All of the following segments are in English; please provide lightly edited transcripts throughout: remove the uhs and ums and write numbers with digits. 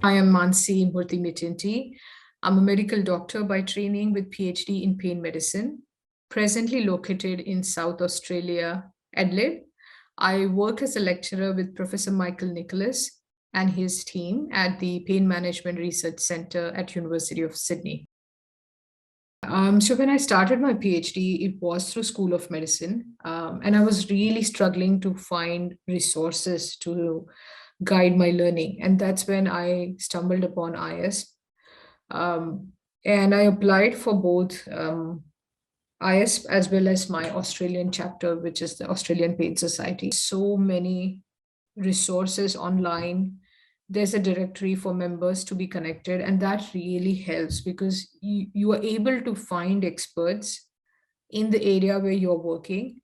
I am Mansi Mittinty. I'm a medical doctor by training with PhD in pain medicine, presently located in South Australia, Adelaide. I work as a lecturer with Professor Michael Nicholas and his team at the Pain Management Research Centre at University of Sydney. So when I started my PhD, it was through School of Medicine, and I was really struggling to find resources to guide my learning, and that's when I stumbled upon IS, and I applied for both IS as well as my Australian chapter, which is the Australian Pain Society. So many resources online. There's a directory for members to be connected, and that really helps because you are able to find experts in the area where you're working,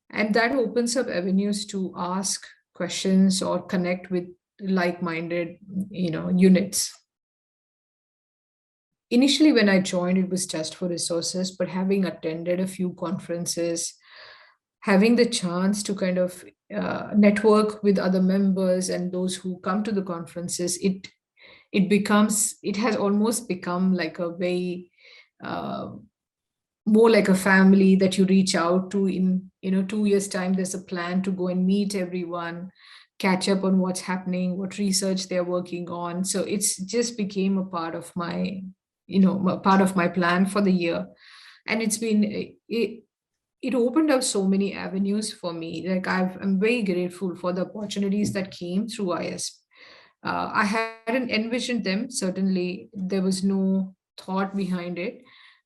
and that opens up avenues to ask questions or connect with like-minded units. Initially, when I joined, it was just for resources, but having attended a few conferences, having the chance to kind of network with other members and those who come to the conferences, it has almost become like a very more like a family that you reach out to. In 2 years time, there's a plan to go and meet everyone, catch up on what's happening, what research they're working on. So it's just became a part of my plan for the year. And it opened up so many avenues for me. Like I'm very grateful for the opportunities that came through IS. I hadn't envisioned them. Certainly, there was no thought behind it,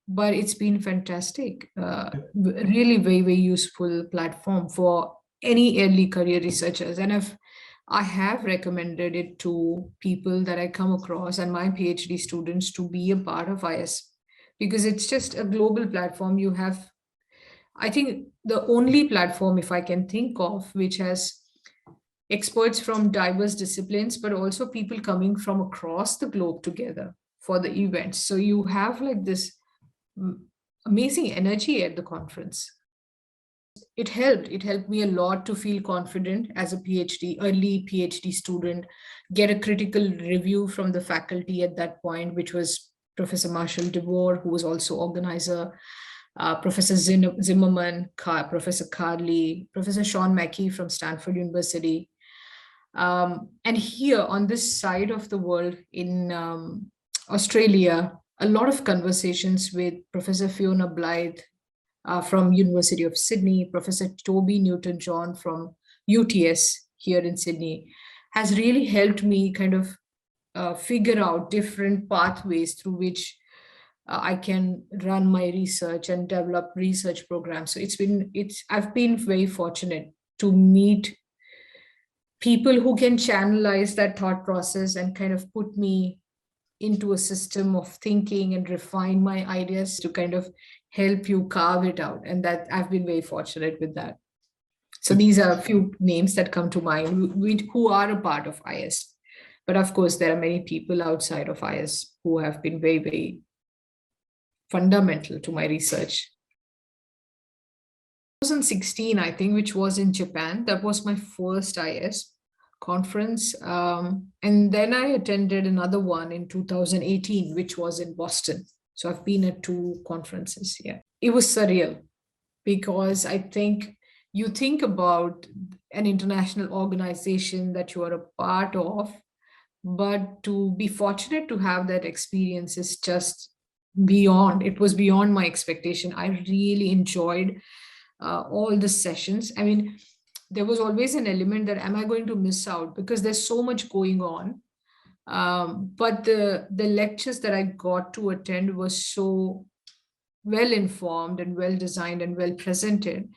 but it's been fantastic. Really very, very useful platform for any early career researchers. And I have recommended it to people that I come across and my PhD students to be a part of IS because it's just a global platform. You have, I think, the only platform, if I can think of, which has experts from diverse disciplines, but also people coming from across the globe together for the events. So you have like this amazing energy at the conference. It helped me a lot to feel confident as a early PhD student, get a critical review from the faculty at that point, which was Professor Marshall DeVore, who was also organizer, Professor Zimmerman, Professor Carley, Professor Sean Mackey from Stanford University. And here on this side of the world in Australia, a lot of conversations with Professor Fiona Blythe from University of Sydney, Professor Toby Newton-John from UTS here in Sydney, has really helped me kind of figure out different pathways through which I can run my research and develop research programs. So I've been very fortunate to meet people who can channelize that thought process and kind of put me into a system of thinking and refine my ideas to kind of help you carve it out. And that I've been very fortunate with that. So these are a few names that come to mind who are a part of IS. But of course, there are many people outside of IS who have been very, very fundamental to my research. 2016, I think, which was in Japan, that was my first IS conference. And then I attended another one in 2018, which was in Boston. So I've been at 2 conferences. Yeah, it was surreal because I think you think about an international organization that you are a part of, but to be fortunate to have that experience is just it was beyond my expectation. I really enjoyed all the sessions. I mean, there was always an element that am I going to miss out because there's so much going on. But the lectures that I got to attend were so well informed and well designed and well presented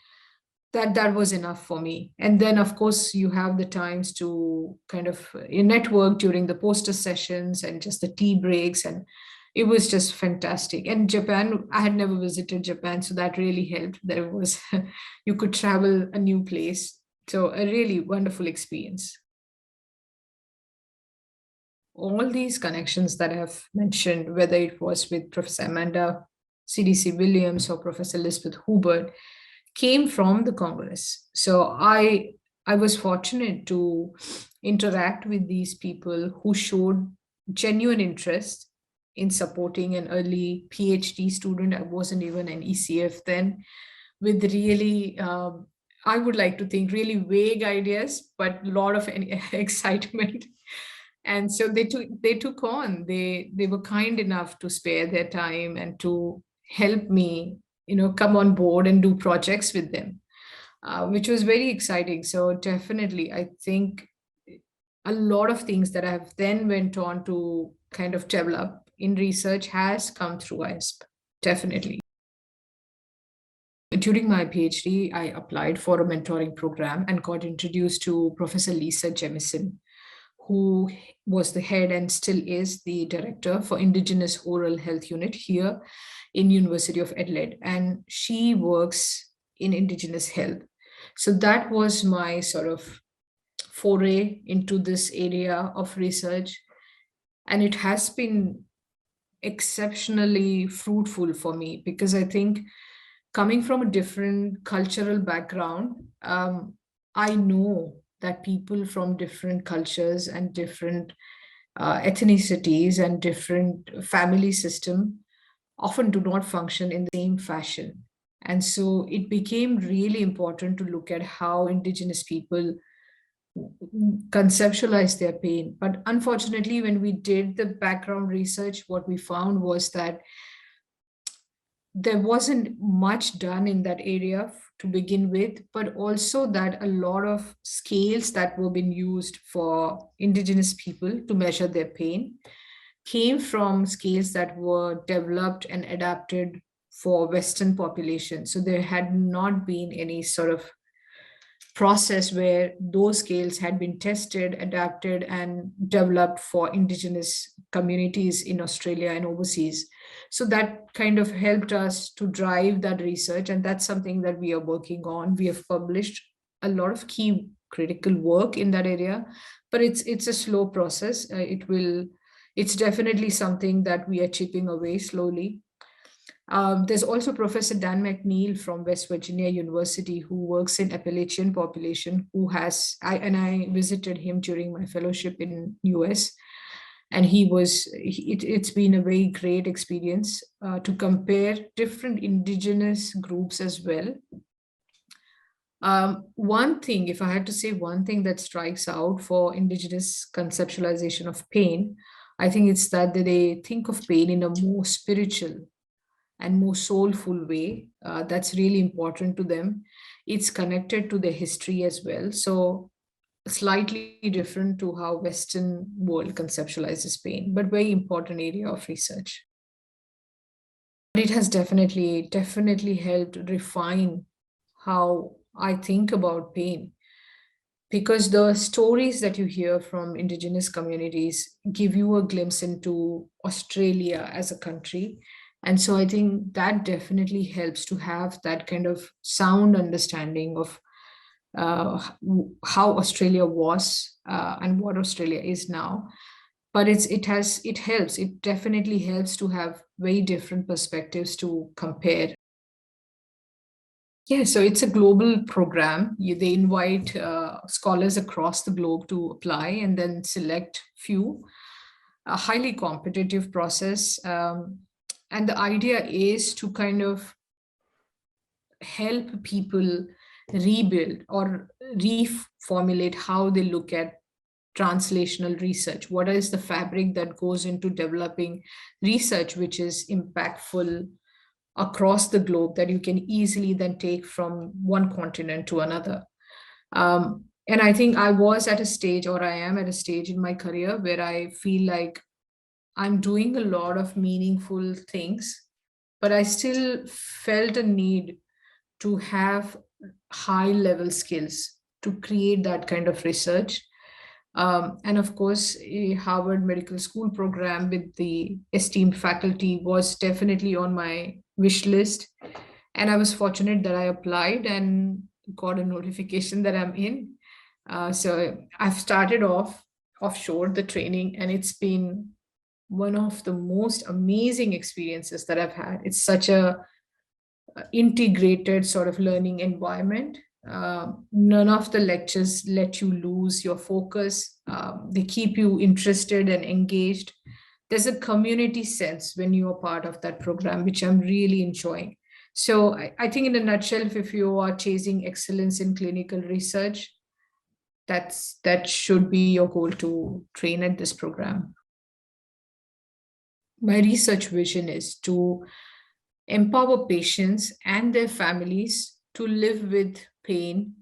that was enough for me. And then, of course, you have the times to kind of network during the poster sessions and just the tea breaks, and it was just fantastic. And Japan, I had never visited Japan, so that really helped. There was you could travel a new place, so a really wonderful experience. All these connections that I've mentioned, whether it was with Professor Amanda CDC Williams or Professor Elizabeth Hubert, came from the Congress. So I was fortunate to interact with these people who showed genuine interest in supporting an early PhD student. I wasn't even an ECF then, with really, I would like to think, really vague ideas, but a lot of excitement. And so they took on. They were kind enough to spare their time and to help me, come on board and do projects with them, which was very exciting. So definitely, I think a lot of things that I have then went on to kind of develop in research has come through ISP. Definitely. During my PhD, I applied for a mentoring program and got introduced to Professor Lisa Jemison, who was the head and still is the director for Indigenous Oral Health Unit here in University of Adelaide. And she works in Indigenous health. So that was my sort of foray into this area of research. And it has been exceptionally fruitful for me because I think coming from a different cultural background, I know that people from different cultures and different ethnicities and different family system often do not function in the same fashion. And so it became really important to look at how Indigenous people conceptualize their pain. But unfortunately, when we did the background research, what we found was that there wasn't much done in that area to begin with, but also that a lot of scales that were being used for Indigenous people to measure their pain came from scales that were developed and adapted for Western population. So there had not been any sort of process where those scales had been tested, adapted, and developed for Indigenous communities in Australia and overseas. So that kind of helped us to drive that research, and that's something that we are working on. We have published a lot of key critical work in that area, but it's a slow process. It's definitely something that we are chipping away slowly. There's also Professor Dan McNeil from West Virginia University who works in Appalachian population I visited him during my fellowship in US, and it's been a very great experience to compare different indigenous groups as well. One thing, if I had to say one thing that strikes out for indigenous conceptualization of pain, I think it's that they think of pain in a more spiritual and more soulful way. That's really important to them. It's connected to their history as well. So slightly different to how Western world conceptualizes pain, but very important area of research. It has definitely helped refine how I think about pain, because the stories that you hear from indigenous communities give you a glimpse into Australia as a country. And so I think that definitely helps to have that kind of sound understanding of how Australia was and what Australia is now. But it definitely helps to have very different perspectives to compare. Yeah, so it's a global program. They invite scholars across the globe to apply and then select few. A highly competitive process. And the idea is to kind of help people rebuild or reformulate how they look at translational research. What is the fabric that goes into developing research which is impactful across the globe that you can easily then take from one continent to another? And I think I was at a stage, or I am at a stage in my career where I feel like I'm doing a lot of meaningful things, but I still felt a need to have high level skills to create that kind of research. And of course, a Harvard Medical School program with the esteemed faculty was definitely on my wish list. And I was fortunate that I applied and got a notification that I'm in. So I've started off offshore the training, and it's been one of the most amazing experiences that I've had. It's such a integrated sort of learning environment. None of the lectures let you lose your focus. They keep you interested and engaged. there's a community sense when you are part of that program, which I'm really enjoying. So I think in a nutshell, if you are chasing excellence in clinical research, that should be your goal to train at this program. My research vision is to empower patients and their families to live with pain,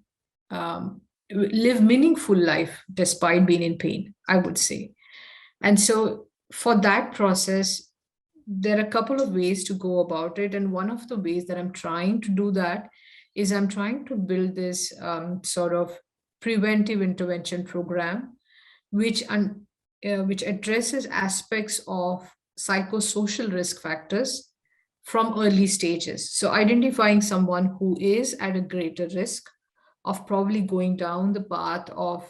live meaningful life despite being in pain, I would say. And so for that process, there are a couple of ways to go about it. And one of the ways that I'm trying to do that is I'm trying to build this sort of preventive intervention program, which addresses aspects of psychosocial risk factors from early stages. So identifying someone who is at a greater risk of probably going down the path of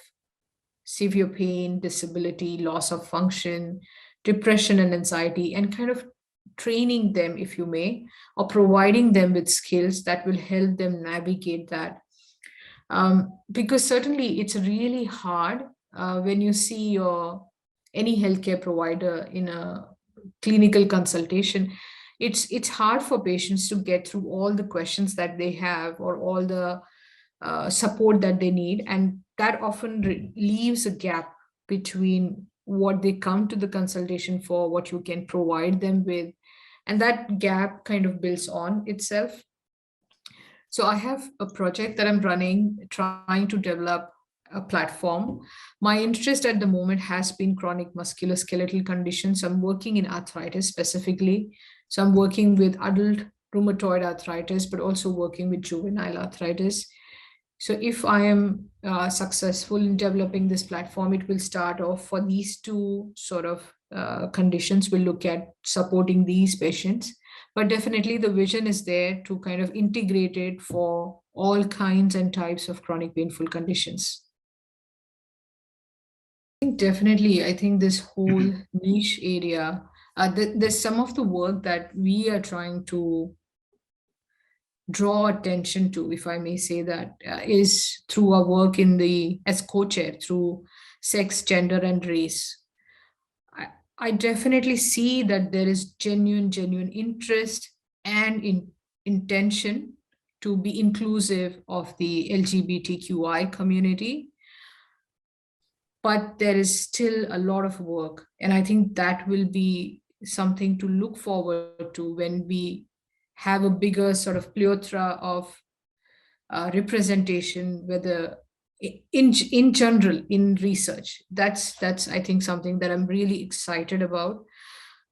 severe pain, disability, loss of function, depression, and anxiety, and kind of training them, if you may, or providing them with skills that will help them navigate that. Because certainly it's really hard when you see any healthcare provider in a clinical consultation. It's hard for patients to get through all the questions that they have or all the support that they need, and that often leaves a gap between what they come to the consultation for, what you can provide them with, and that gap kind of builds on itself. So I have a project that I'm running, trying to develop a platform. My interest at the moment has been chronic musculoskeletal conditions. I'm working in arthritis specifically. So I'm working with adult rheumatoid arthritis, but also working with juvenile arthritis. So if I am successful in developing this platform, it will start off for these two sort of conditions. We'll look at supporting these patients, but definitely the vision is there to kind of integrate it for all kinds and types of chronic painful conditions. Definitely, I think this whole niche area, there's some of the work that we are trying to draw attention to, if I may say that, is through our work as co-chair through sex, gender, and race. I definitely see that there is genuine interest and intention to be inclusive of the LGBTQI community, but there is still a lot of work. And I think that will be something to look forward to when we have a bigger sort of plethora of representation, whether in general in research. That's I think something that I'm really excited about,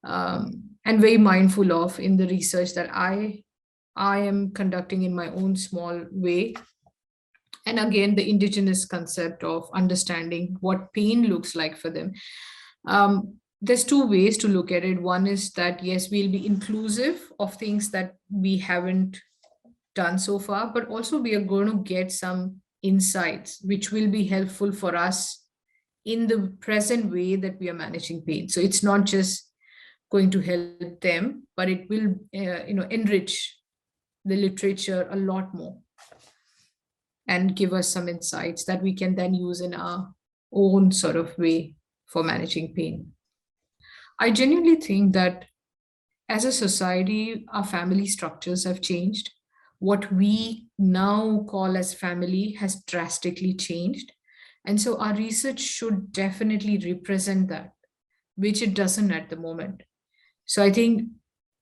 and very mindful of in the research that I am conducting in my own small way. And again, the indigenous concept of understanding what pain looks like for them. There's two ways to look at it. One is that, yes, we'll be inclusive of things that we haven't done so far, but also we are going to get some insights which will be helpful for us in the present way that we are managing pain. So it's not just going to help them, but it will enrich the literature a lot more and give us some insights that we can then use in our own sort of way for managing pain. I genuinely think that as a society, our family structures have changed. What we now call as family has drastically changed. And so our research should definitely represent that, which it doesn't at the moment. So I think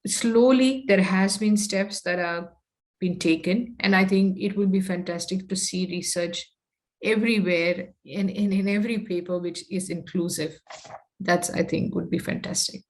slowly there has been steps that are been taken, and I think it would be fantastic to see research everywhere in every paper which is inclusive. That's, I think, would be fantastic.